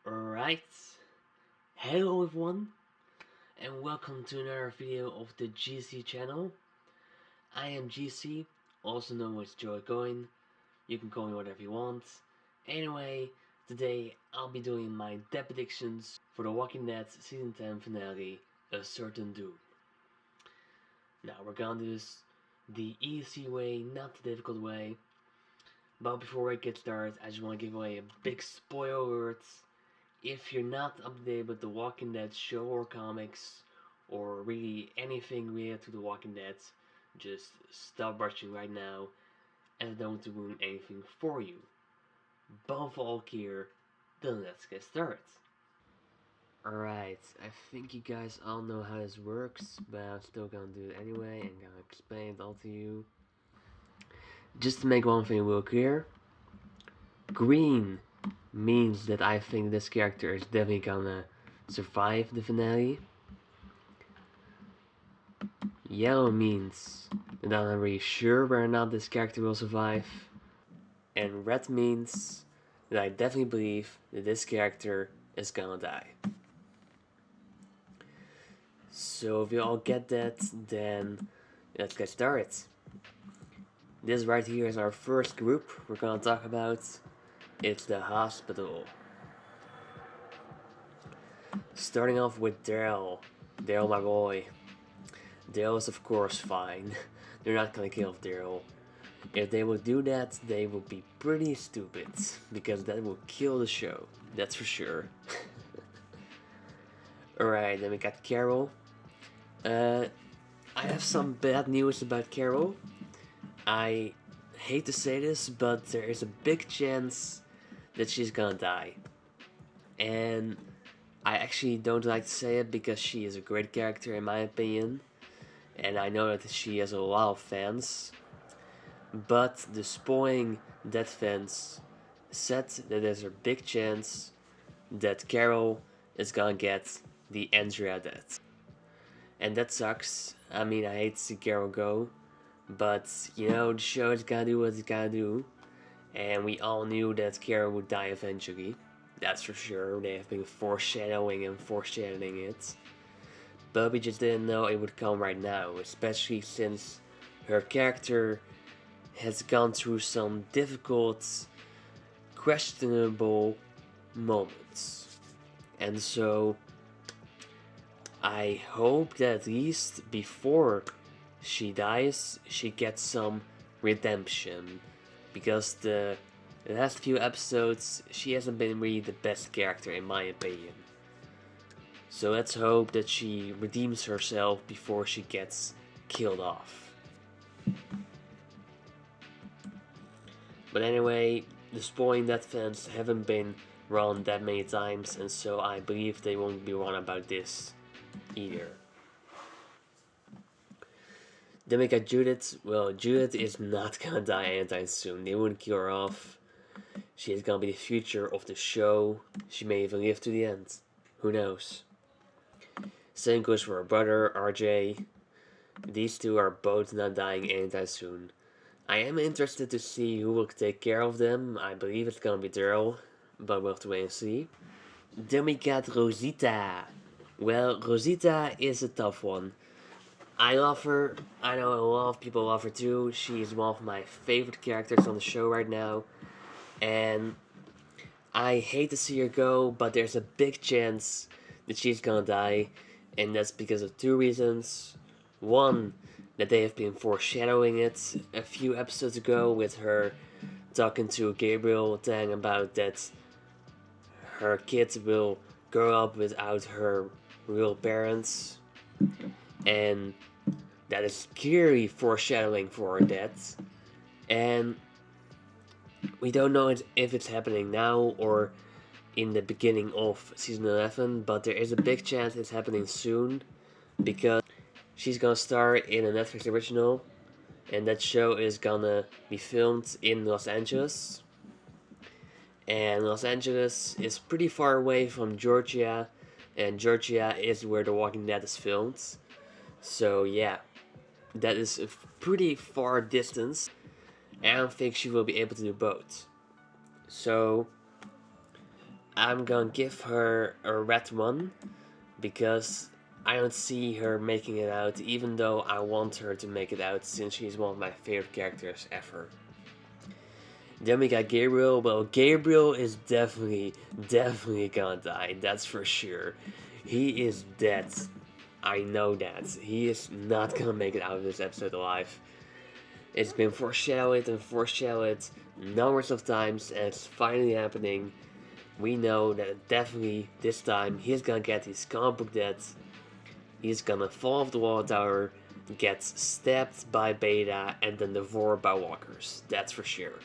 Alright, hello everyone, and welcome to another video of the GC channel. I am GC, also known as Joy Coin. You can call me whatever you want. Anyway, today I'll be doing my death predictions for The Walking Dead Season 10 finale, A Certain Doom. Now we're gonna do this the easy way, not the difficult way. But before I get started, I just want to give away a big spoiler alert. If you're not up to date with The Walking Dead show or comics, or really anything related to The Walking Dead, just stop watching right now, and I don't want to ruin anything for you. Above all gear, then let's get started. Alright, I think you guys all know how this works, but I'm still gonna do it anyway and gonna explain it all to you. Just to make one thing real clear, green means that I think this character is definitely gonna survive the finale. Yellow means that I'm not really sure whether or not this character will survive. And red means that I definitely believe that this character is gonna die. So if you all get that, then let's get started. This right here is our first group we're gonna talk about. It's the hospital. Starting off with Daryl. Daryl, my boy. Daryl is of course fine. They're not gonna kill Daryl. If they would do that, they would be pretty stupid, because that will kill the show, that's for sure. Alright, then we got Carol. I have some bad news about Carol. I hate to say this, but there is a big chance that she's gonna die. And I actually don't like to say it because she is a great character in my opinion. And I know that she has a lot of fans. But the spoiling Dead fans said that there's a big chance that Carol is gonna get the Andrea death. And that sucks. I mean, I hate to see Carol go, but you know, the show is gonna do what it's gonna do. And we all knew that Carol would die eventually. That's for sure. They have been foreshadowing it. But we just didn't know it would come right now, especially since her character has gone through some difficult, questionable moments. And so I hope that at least before she dies, she gets some redemption. Because the last few episodes, she hasn't been really the best character in my opinion. So let's hope that she redeems herself before she gets killed off. But anyway, the spoiling Dead fans haven't been wrong that many times, and so I believe they won't be wrong about this either. Then we got Judith. Well, Judith is not gonna die anytime soon. They wouldn't kill her off. She is gonna be the future of the show. She may even live to the end. Who knows? Same goes for her brother, RJ. These two are both not dying anytime soon. I am interested to see who will take care of them. I believe it's gonna be Daryl, but we'll have to wait and see. Then we got Rosita. Well, Rosita is a tough one. I love her. I know a lot of people love her too. She is one of my favorite characters on the show right now. And I hate to see her go, but there's a big chance that she's gonna die. And that's because of two reasons. One, that they have been foreshadowing it a few episodes ago with her talking to Gabriel, telling about that her kids will grow up without her real parents, and that is clearly foreshadowing for her death. And we don't know if it's happening now or in the beginning of season 11, but there is a big chance it's happening soon because she's gonna star in a Netflix original, and that show is gonna be filmed in Los Angeles. And Los Angeles is pretty far away from Georgia, and Georgia is where The Walking Dead is filmed. So yeah, that is a pretty far distance. I don't think she will be able to do both. So I'm gonna give her a red one because I don't see her making it out, even though I want her to make it out since she's one of my favorite characters ever. Then we got Gabriel. Well, Gabriel is definitely gonna die, that's for sure. He is dead. I know that. He is not gonna make it out of this episode alive. It's been foreshadowed and foreshadowed numbers of times, and it's finally happening. We know that definitely this time he's gonna get his comic book death. He's gonna fall off the water tower, get stabbed by Beta, and then devoured by walkers. That's for sure.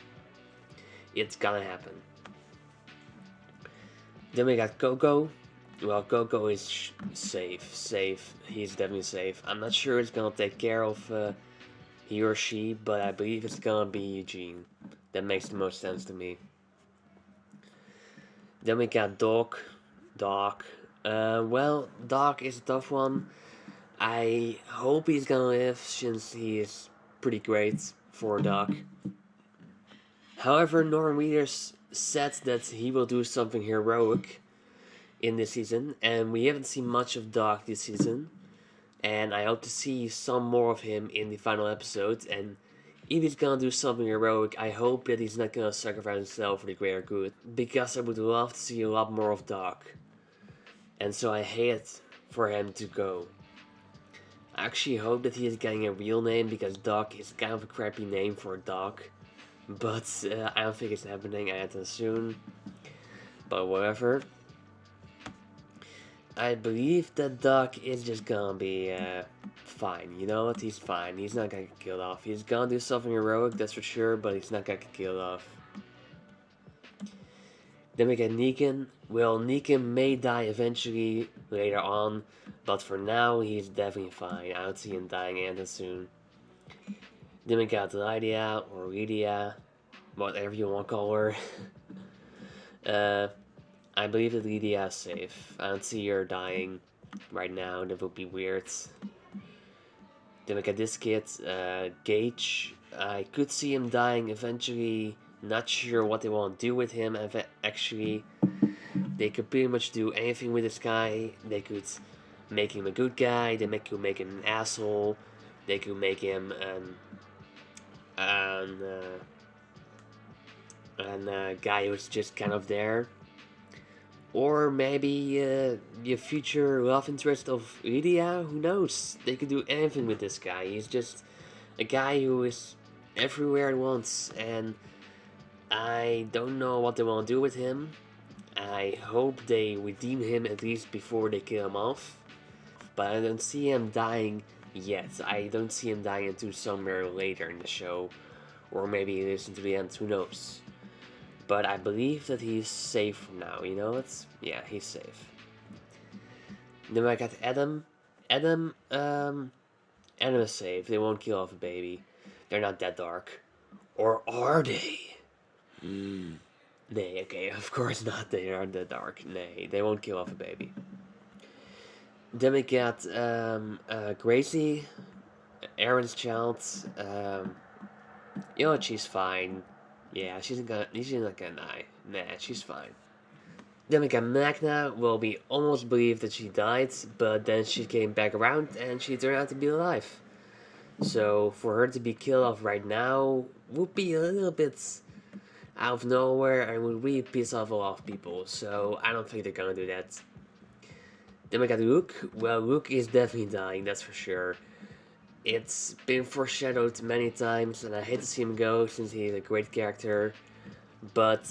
It's gonna happen. Then we got Coco. Well, Coco is safe. He's definitely safe. I'm not sure it's gonna take care of he or she, but I believe it's gonna be Eugene. That makes the most sense to me. Then we got Doc. Well, Doc is a tough one. I hope he's gonna live since he is pretty great for Doc. However, Norman Reedus said that he will do something heroic in this season, and we haven't seen much of Doc this season. And I hope to see some more of him in the final episode. And if he's gonna do something heroic, I hope that he's not gonna sacrifice himself for the greater good, because I would love to see a lot more of Doc. And so I hate for him to go. I actually hope that he is getting a real name, because Doc is kind of a crappy name for a dog. But I don't think it's happening anytime soon. But whatever. I believe that Doc is just gonna be fine. You know what? He's fine. He's not gonna get killed off. He's gonna do something heroic, that's for sure, but he's not gonna get killed off. Then we get Negan. Well, Negan may die eventually later on, but for now, he's definitely fine. I don't see him dying anytime soon. Then we got Lydia, or Lydia, whatever you want to call her. I believe that Lydia is safe. I don't see her dying right now. That would be weird. Then we got this kid, Gage. I could see him dying eventually. Not sure what they want to do with him. Actually, they could pretty much do anything with this guy. They could make him a good guy. They could make him an asshole. They could make him a guy who's just kind of there. Or maybe the future love interest of Lydia, who knows? They could do anything with this guy. He's just a guy who is everywhere at once, and I don't know what they want to do with him. I hope they redeem him at least before they kill him off. But I don't see him dying yet. I don't see him dying until somewhere later in the show. Or maybe listen to the end, who knows? But I believe that he's safe from now, you know? Yeah, he's safe. Then I got Adam. Adam is safe. They won't kill off a baby. They're not that dark. Or are they? Nay, okay, of course not. They aren't that dark. Nay, they won't kill off a baby. Then we got Gracie, Aaron's child. You know what? She's fine. Yeah, she's not gonna die. Nah, she's fine. Then we got Magna. Well, we almost believed that she died, but then she came back around and she turned out to be alive. So for her to be killed off right now would be a little bit out of nowhere and would really piss off a lot of people. So I don't think they're gonna do that. Then we got Luke. Well, Luke is definitely dying, that's for sure. It's been foreshadowed many times, and I hate to see him go since he's a great character. But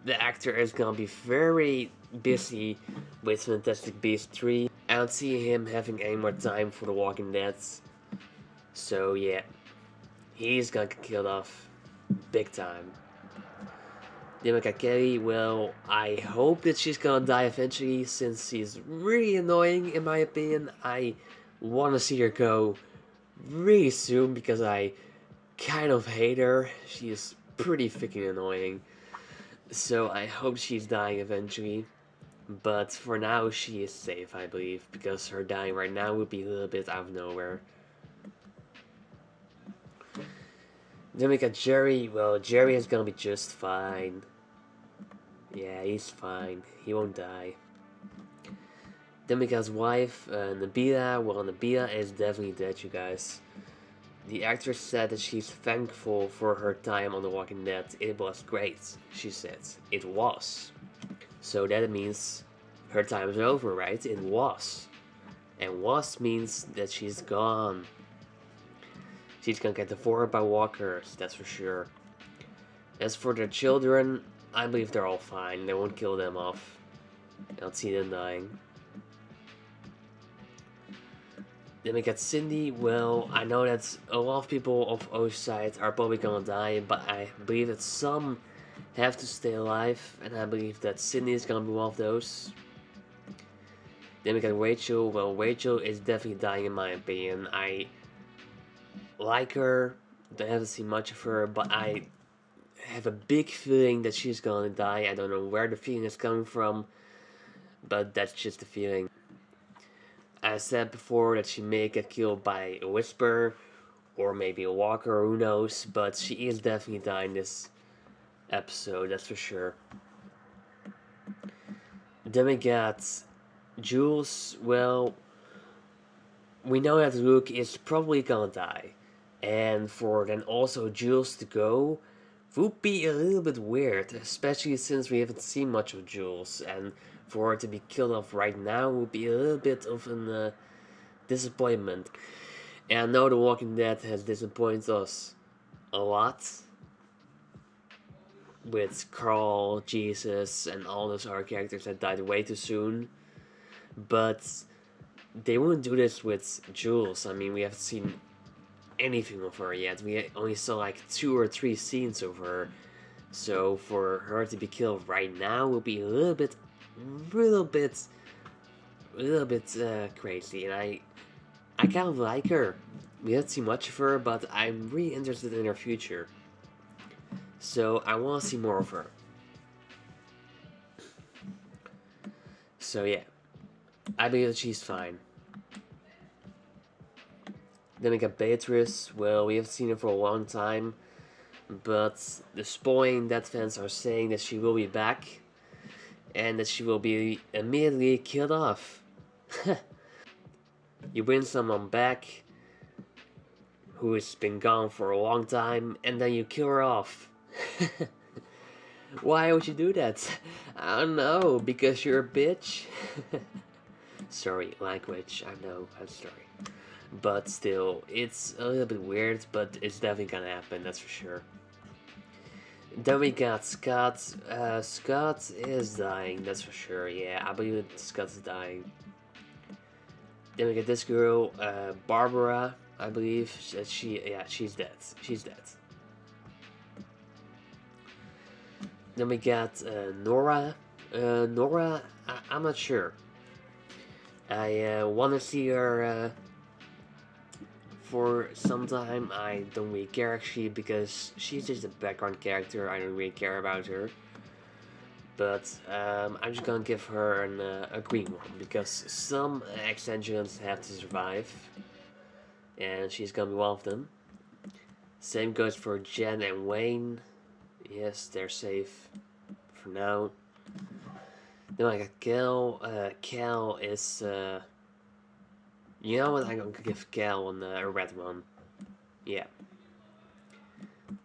the actor is gonna be very busy with Fantastic Beasts 3. I don't see him having any more time for The Walking Dead. So yeah, he's gonna get killed off big time. Then we got Kelly. Well, I hope that she's gonna die eventually since she's really annoying in my opinion. I want to see her go really soon because I kind of hate her. She is pretty freaking annoying. So I hope she's dying eventually. But for now, she is safe, I believe, because her dying right now would be a little bit out of nowhere. Then we got Jerry. Well, Jerry is gonna be just fine. Yeah, he's fine. He won't die. Then we got his wife, Nabila. Well, Nabila is definitely dead, you guys. The actress said that she's thankful for her time on The Walking Dead. It was great, she said. It was. So that means her time is over, right? It was. And was means that she's gone. She's gonna get devoured by walkers, that's for sure. As for their children, I believe they're all fine. They won't kill them off. I don't see them dying. Then we got Cindy. Well, I know that a lot of people of O's side are probably gonna die, but I believe that some have to stay alive, and I believe that Cindy is gonna be one of those. Then we got Rachel. Well, Rachel is definitely dying in my opinion. I like her. I haven't seen much of her, but I have a big feeling that she's gonna die. I don't know where the feeling is coming from, but that's just the feeling. I said before that she may get killed by a whisper, or maybe a walker, who knows, but she is definitely dying this episode, that's for sure. Then we got Jules. Well, we know that Luke is probably gonna die, and for then also Jules to go would be a little bit weird, especially since we haven't seen much of Jules, and for her to be killed off right now would be a little bit of a disappointment. And I know The Walking Dead has disappointed us a lot with Carl, Jesus, and all those other characters that died way too soon, but they wouldn't do this with Jules. I mean, we haven't seen anything of her yet. We only saw like 2 or 3 scenes of her. So for her to be killed right now would be a little bit crazy. And I kind of like her. We haven't seen much of her, but I'm really interested in her future. So I want to see more of her. So yeah, I believe that she's fine. Then we got Beatrice. Well, we haven't seen her for a long time, but the Spoiling Dead fans are saying that she will be back, and that she will be immediately killed off. You bring someone back who has been gone for a long time, and then you kill her off. Why would you do that? I don't know, because you're a bitch? Sorry, language, I know, I'm sorry. But still, it's a little bit weird, but it's definitely gonna happen, that's for sure. Then we got Scott. Scott is dying, that's for sure, yeah, I believe that Scott is dying. Then we get this girl, Barbara, I believe. She's dead. She's dead. Then we got Nora. Nora, I'm not sure. I want to see her for some time. I don't really care actually, because she's just a background character. I don't really care about her. But I'm just gonna give her a green one, because some extensions have to survive, and she's gonna be one of them. Same goes for Jen and Wayne. Yes, they're safe for now. Then I got Cal. Cal is, you know what, I'm gonna give Cal a red one. Yeah. Then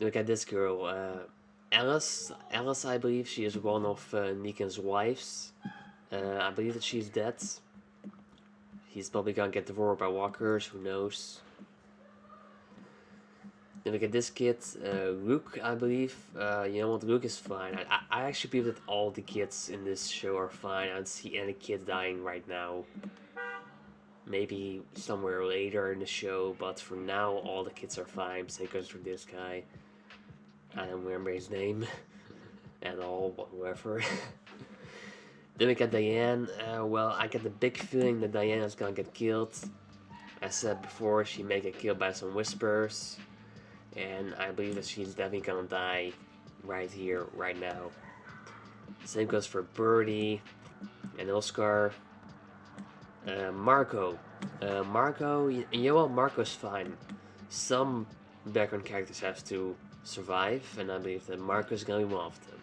we got this girl, Alice. Alice, I believe she is one of Negan's wives. I believe that she's dead. He's probably gonna get devoured by walkers, who knows. Then we get this kid, Luke, I believe. You know what, Luke is fine. I actually believe that all the kids in this show are fine. I don't see any kids dying right now. Maybe somewhere later in the show, but for now, all the kids are fine. Same goes for this guy. I don't remember his name at all, whatever. Then we got Diane. Well, I get the big feeling that Diane is gonna get killed. As said before, she may get killed by some whispers. And I believe that she's definitely gonna die. right here, right now. Same goes for Birdie and Oscar. Marco. Marco, you know what? Marco's fine. Some background characters have to survive, and I believe that Marco's gonna be one of them.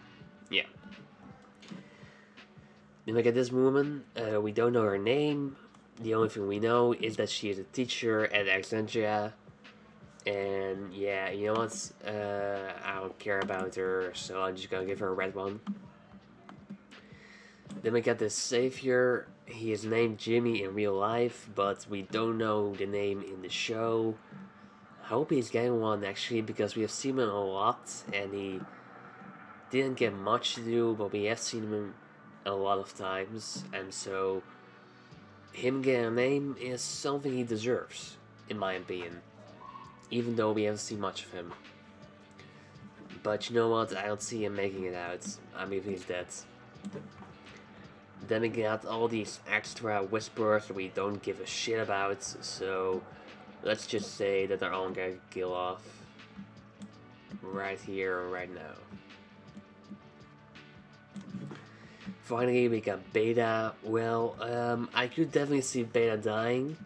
Yeah. Then we get this woman. We don't know her name. The only thing we know is that she is a teacher at Alexandria. And yeah, you know what? I don't care about her, so I'm just gonna give her a red one. Then we got this savior. He is named Jimmy in real life, but we don't know the name in the show. I hope he's getting one actually, because we have seen him a lot, and he didn't get much to do, but we have seen him a lot of times, and so him getting a name is something he deserves, in my opinion, even though we haven't seen much of him. But you know what? I don't see him making it out. I mean, he's dead. Then we got all these extra whispers that we don't give a shit about, so let's just say that they're all gonna kill off right here, right now. Finally, we got Beta. Well, I could definitely see Beta dying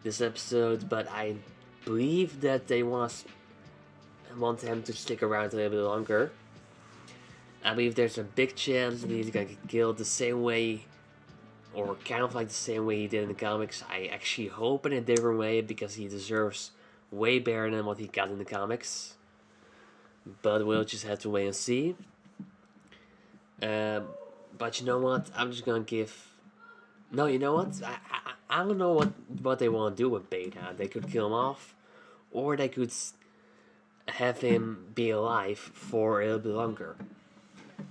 this episode, but I believe that they want him to stick around a little bit longer. I believe there's a big chance that he's gonna get killed the same way, or kind of like the same way he did in the comics. I actually hope in a different way, because he deserves way better than what he got in the comics. But we'll just have to wait and see. But you know what? I'm just gonna give. No, you know what? I don't know what they want to do with Beta. They could kill him off, or they could have him be alive for a little bit longer.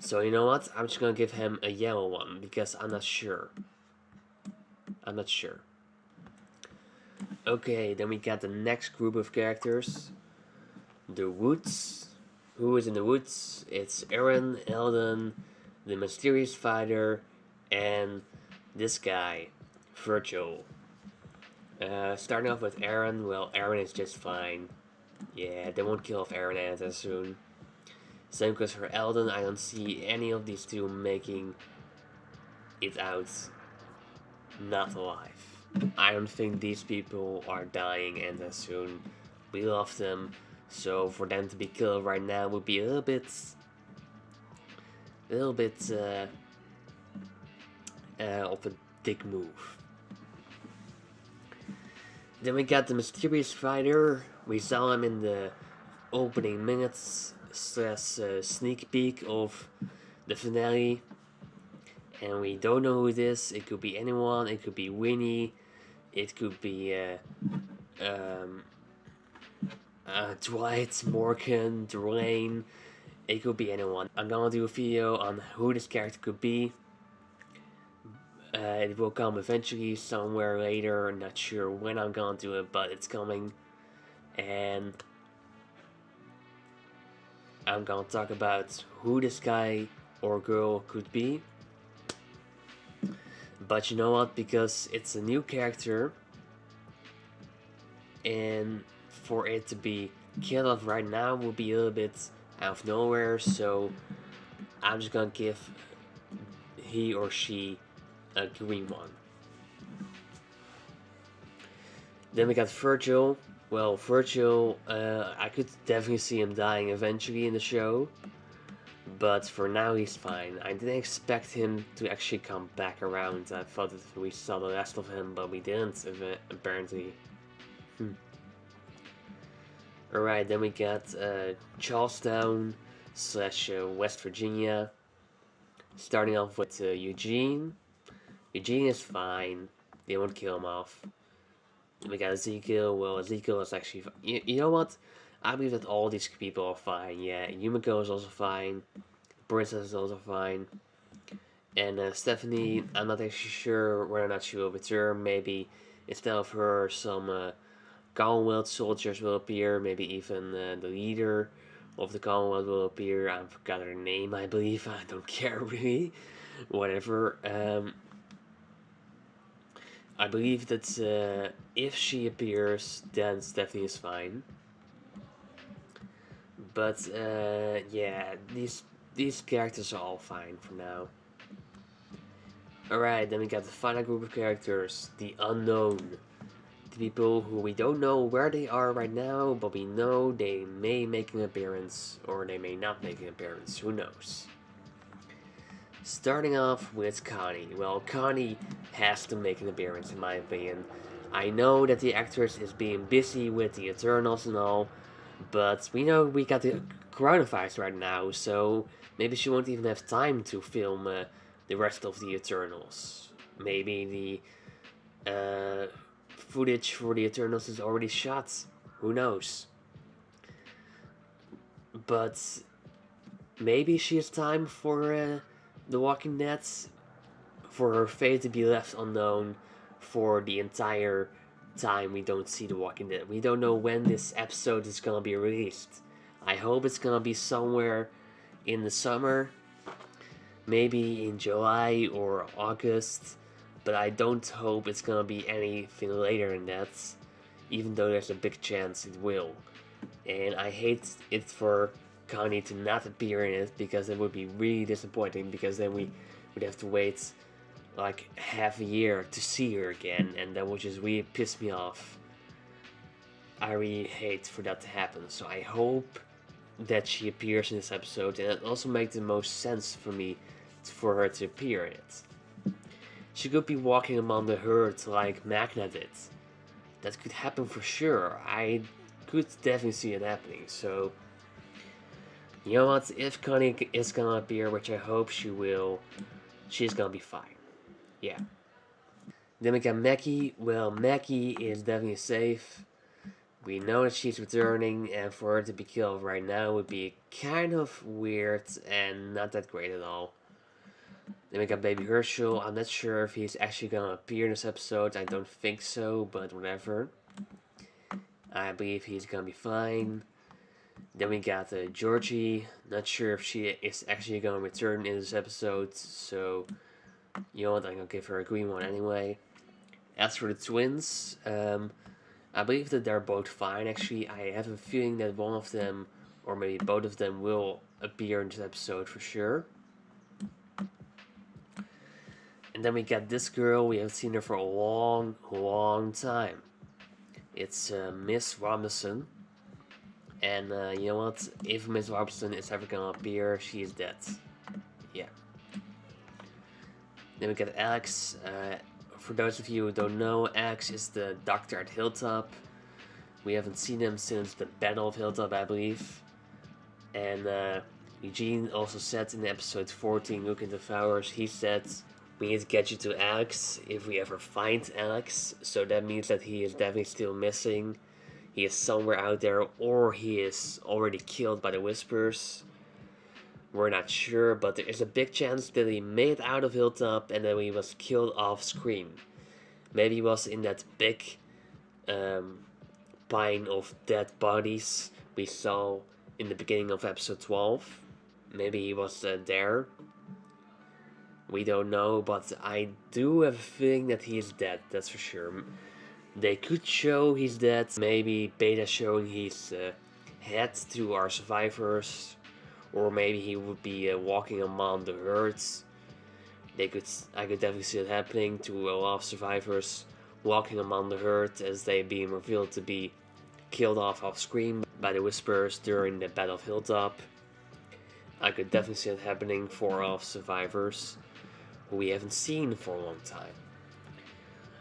So you know what? I'm just gonna give him a yellow one, because I'm not sure. I'm not sure. Okay, then we got the next group of characters. The Woods. Who is in the Woods? It's Aaron, Eldon, the Mysterious Fighter, and this guy, Virgil. Starting off with Aaron, well, Aaron is just fine. Yeah, they won't kill off Aaron anytime soon. Same goes for Eldon. I don't see any of these two making it out not alive. I don't think these people are dying anytime soon. We love them, so for them to be killed right now would be a little bit of a dick move. Then we got the Mysterious Fighter. We saw him in the opening minutes / sneak peek of the finale. And we don't know who it is. It could be anyone. It could be Winnie. It could be Dwight, Morgan, Dwayne. It could be anyone. I'm gonna do a video on who this character could be. It will come eventually, somewhere later. Not sure when I'm gonna do it, but it's coming. And I'm gonna talk about who this guy or girl could be. But you know what? Because it's a new character, and for it to be killed off right now would be a little bit out of nowhere, so I'm just gonna give he or she a green one. Then we got Virgil. Well, Virgil, I could definitely see him dying eventually in the show, but for now he's fine. I didn't expect him to actually come back around. I thought that we saw the rest of him, but we didn't, apparently. Alright, then we got Charlestown / West Virginia. Starting off with Eugene. Eugene is fine. They won't kill him off. Then we got Ezekiel. Well, Ezekiel is actually fine. You know what? I believe that all these people are fine. Yeah, Yumiko is also fine. Princess is also fine. And Stephanie, I'm not actually sure whether or not she will return. Maybe instead of her, some Commonwealth soldiers will appear. Maybe even the leader of the Commonwealth will appear. I forgot her name, I believe. I don't care really. Whatever. I believe that if she appears, then Stephanie is fine. But yeah, these characters are all fine for now. Alright, then we got the final group of characters, the unknown. The people who we don't know where they are right now, but we know they may make an appearance, or they may not make an appearance, who knows. Starting off with Connie. Well, Connie has to make an appearance in my opinion. I know that the actress is being busy with the Eternals and all, but we know we got the coronavirus right now, so maybe she won't even have time to film the rest of the Eternals. Maybe the footage for the Eternals is already shot. Who knows? But maybe she has time for The Walking Dead, for her fate to be left unknown for the entire time we don't see The Walking Dead. We don't know when this episode is gonna be released. I hope it's gonna be somewhere in the summer, maybe in July or August, but I don't hope it's gonna be anything later than that, even though there's a big chance it will. And I hate it for Connie to not appear in it, because it would be really disappointing, because then we would have to wait like half a year to see her again, and that would just really piss me off. I really hate for that to happen, so I hope that she appears in this episode, and it also makes the most sense for me for her to appear in it. She could be walking among the herd like Magna did. That could happen for sure. I could definitely see it happening, so you know what, if Connie is gonna appear, which I hope she will, she's gonna be fine. Yeah. Then we got Mackie. Well, Mackie is definitely safe. We know that she's returning, and for her to be killed right now would be kind of weird and not that great at all. Then we got Baby Herschel. I'm not sure if he's actually gonna appear in this episode. I don't think so, but whatever. I believe he's gonna be fine. Then we got Georgie. Not sure if she is actually gonna return in this episode, so you know what, I'm gonna give her a green one anyway. As for the twins, I believe that they're both fine actually. I have a feeling that one of them, or maybe both of them, will appear in this episode for sure. And then we got this girl. We haven't seen her for a long time. It's Miss Robinson. And you know what? If Miss Robinson is ever gonna appear, she is dead. Yeah. Then we got Alex. For those of you who don't know, Alex is the doctor at Hilltop. We haven't seen him since the Battle of Hilltop, I believe. And Eugene also said in episode 14, Look into Flowers, he said, we need to get you to Alex if we ever find Alex. So that means that he is definitely still missing. He is somewhere out there, or he is already killed by the Whispers. We're not sure, but there is a big chance that he made it out of Hilltop and that he was killed off screen. Maybe he was in that big pile of dead bodies we saw in the beginning of episode 12. Maybe he was there. We don't know, but I do have a feeling that he is dead, that's for sure. They could show he's dead, maybe Beta showing his head to our survivors, or maybe he would be walking among the herds. I could definitely see it happening to a lot of survivors walking among the herd as they being revealed to be killed off screen by the Whisperers during the Battle of Hilltop. I could definitely see it happening for all survivors who we haven't seen for a long time.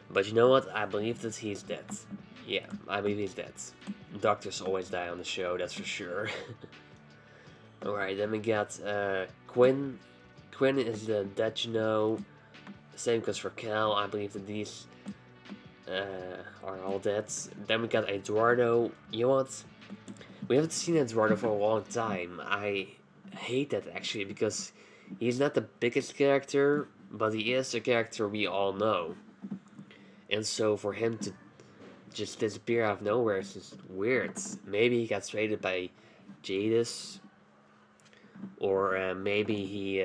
But you know what? I believe that he's dead. Yeah, I believe he's dead. Doctors always die on the show, that's for sure. Alright, then we got Quinn. Quinn is dead, you know. Same goes for Cal. I believe that these are all dead. Then we got Eduardo. You know what? We haven't seen Eduardo for a long time. I hate that actually, because he's not the biggest character, but he is a character we all know. And so for him to just disappear out of nowhere is just weird. Maybe he got traded by Jadis, or maybe he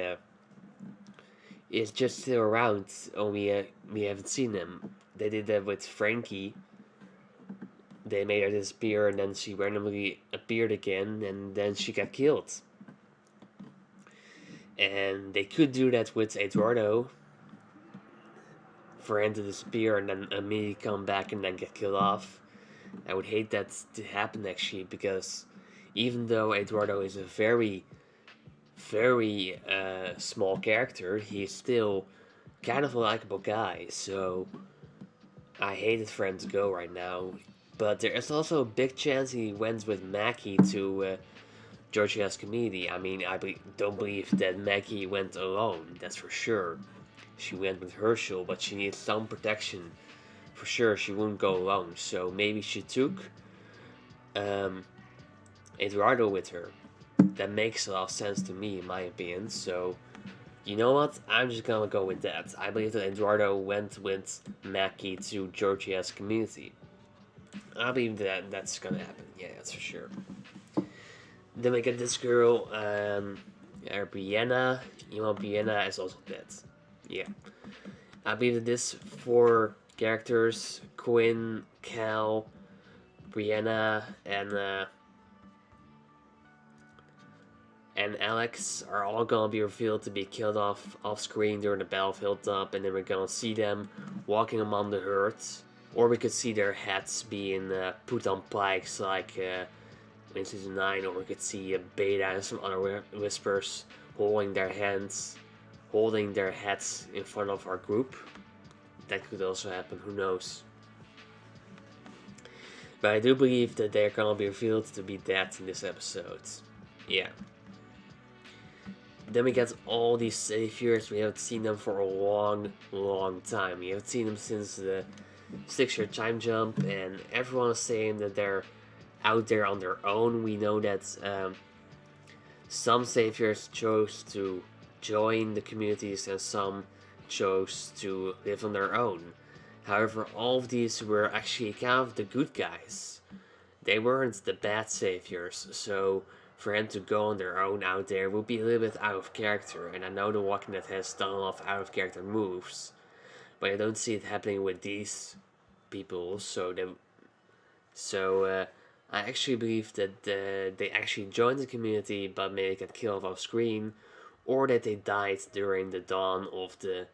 is just still around, and we haven't seen him. They did that with Frankie. They made her disappear, and then she randomly appeared disappeared again, and then she got killed. And they could do that with Eduardo, for him to disappear and then immediately come back and then get killed off. I would hate that to happen actually, because even though Eduardo is a very, very small character, he's still kind of a likable guy. So I hated for him to go right now. But there is also a big chance he went with Mackie to Georgia's community. I mean, don't believe that Maggie went alone, that's for sure. She went with Herschel, but she needs some protection. For sure, she wouldn't go alone, so maybe she took um, Eduardo with her. That makes a lot of sense to me, in my opinion, so you know what? I'm just gonna go with that. I believe that Eduardo went with Mackie to Georgia's community. I believe that that's gonna happen, yeah, that's for sure. Then we get this girl, Brianna. You know, Brianna is also dead. Yeah. I believe that this four characters, Quinn, Cal, Brianna, and Alex, are all gonna be revealed to be killed off screen during the battle of Hilltop, and then we're gonna see them walking among the herd, or we could see their heads being put on pikes like in season 9, or we could see Beta and some other whispers holding their heads in front of our group. That could also happen, who knows. But I do believe that they're gonna be revealed to be dead in this episode. Yeah. Then we get all these saviors. We haven't seen them for a long, long time. We haven't seen them since the 6-year time jump, and everyone is saying that they're out there on their own. We know that some saviors chose to join the communities and some chose to live on their own. However, all of these were actually kind of the good guys. They weren't the bad saviors, so for them to go on their own out there would be a little bit out of character. And I know The Walking Dead has done a lot of out of character moves, but I don't see it happening with these people. I actually believe that they actually joined the community but maybe got killed off screen, or that they died during the dawn of the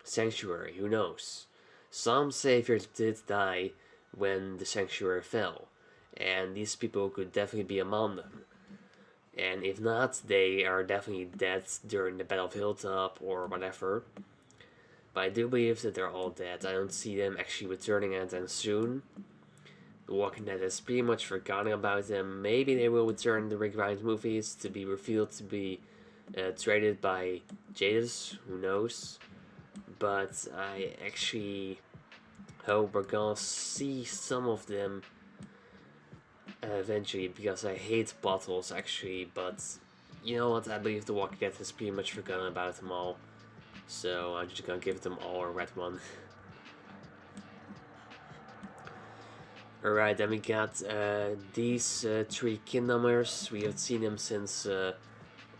sanctuary, who knows. Some saviors did die when the sanctuary fell, and these people could definitely be among them. And if not, they are definitely dead during the Battle of Hilltop or whatever. But I do believe that they're all dead. I don't see them actually returning anytime soon. The Walking Dead has pretty much forgotten about them. Maybe they will return in the Rick Grimes movies to be revealed to be traded by Jadis, who knows. But I actually hope we're gonna see some of them eventually, because I hate bottles actually, but you know what, I believe The Walking Dead has pretty much forgotten about them all, so I'm just gonna give them all a red one. Alright, then we got these 3 Kingdomers. We have seen them since a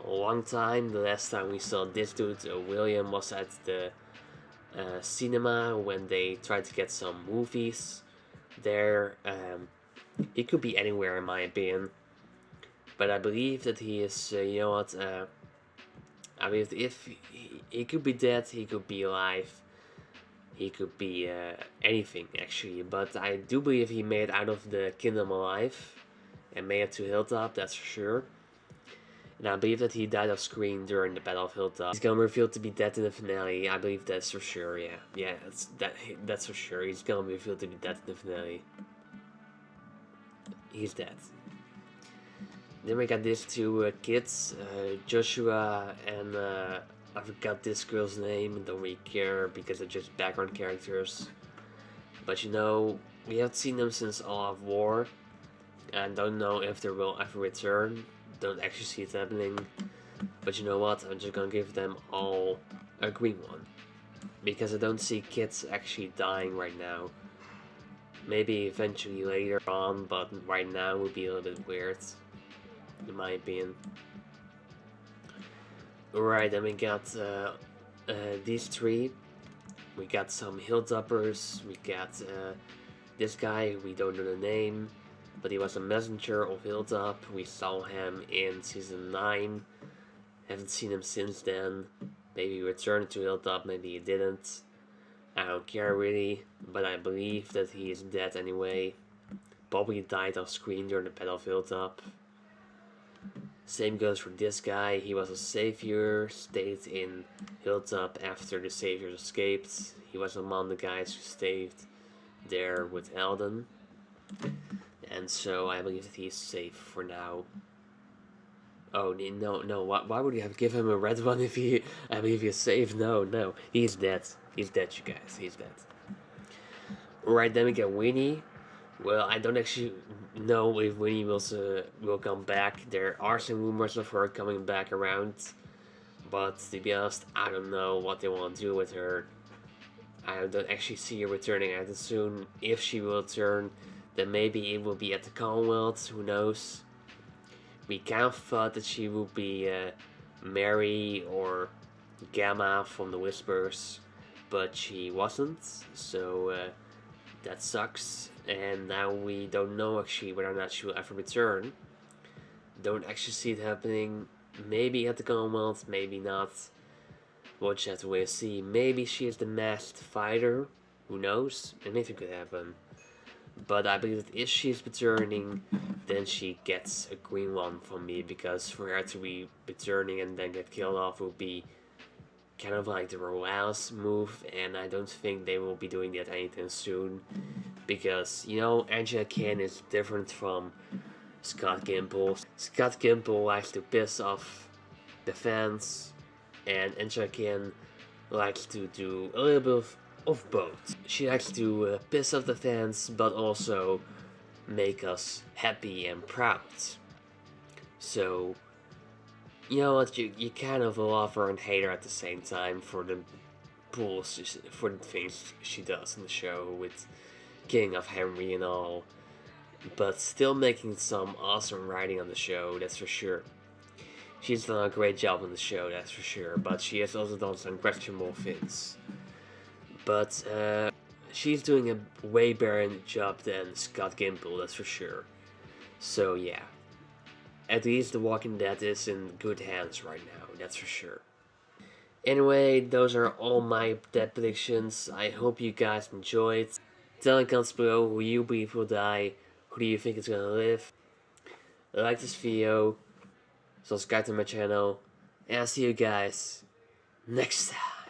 long time. The last time we saw this dude, William, was at the cinema when they tried to get some movies there. He could be anywhere in my opinion, but I believe that he is, you know what, I believe if he could be dead, he could be alive, he could be anything actually, but I do believe he made it out of the kingdom alive and made it to Hilltop, that's for sure. And I believe that he died off screen during the Battle of Hilltop. He's gonna be revealed to be dead in the finale. I believe that's for sure. Yeah, that's for sure. He's gonna be revealed to be dead in the finale. He's dead. Then we got these 2 kids, Joshua and I forgot this girl's name. Don't really care because they're just background characters. But you know, we haven't seen them since All Out War, and don't know if they will ever return. Don't actually see it happening. But you know what? I'm just gonna give them all a green one, because I don't see kids actually dying right now. Maybe eventually later on, but right now would be a little bit weird, in my opinion. Alright, then we got these 3. We got some Hilltoppers. We got this guy, we don't know the name. but he was a messenger of Hilltop. We saw him in season 9. Haven't seen him since then. Maybe he returned to Hilltop, maybe he didn't. I don't care really, but I believe that he is dead anyway. Probably died off screen during the Battle of Hilltop. Same goes for this guy. He was a savior, stayed in Hilltop after the saviors escaped. He was among the guys who stayed there with Eldon. And so I believe that he's safe for now. Oh, no, why would you have given him a red one if I believe he's safe? No, he's dead. He's dead, you guys, he's dead. Right, then we get Winnie. Well, I don't actually know if Winnie will come back. There are some rumors of her coming back around. But to be honest, I don't know what they want to do with her. I don't actually see her returning anytime soon. If she will return, then maybe it will be at the Commonwealth, who knows. We kind of thought that she would be Mary or Gamma from the Whispers, but she wasn't, so that sucks. And now we don't know actually whether or not she will ever return. Don't actually see it happening. Maybe at the Commonwealth, maybe not. We'll just have to wait and see. Maybe she is the masked fighter. Who knows? Anything could happen. But I believe that if she's returning, then she gets a green one from me, because for her to be returning and then get killed off will be kind of like the Royals move, and I don't think they will be doing that anytime soon. Because, you know, Angela Kane is different from Scott Gimple. Scott Gimple likes to piss off the fans, and Angela Kane likes to do a little bit of both. She likes to piss off the fans, but also make us happy and proud. So, you know what, you kind of love her and hate her at the same time for the for the things she does in the show with King of Henry and all. But still making some awesome writing on the show, that's for sure. She's done a great job on the show, that's for sure, but she has also done some questionable things. But she's doing a way better job than Scott Gimple, that's for sure. So yeah, at least The Walking Dead is in good hands right now, that's for sure. Anyway, those are all my dead predictions. I hope you guys enjoyed. Tell in the comments below who you believe will die, who do you think is gonna live. Like this video, subscribe to my channel, and I'll see you guys next time.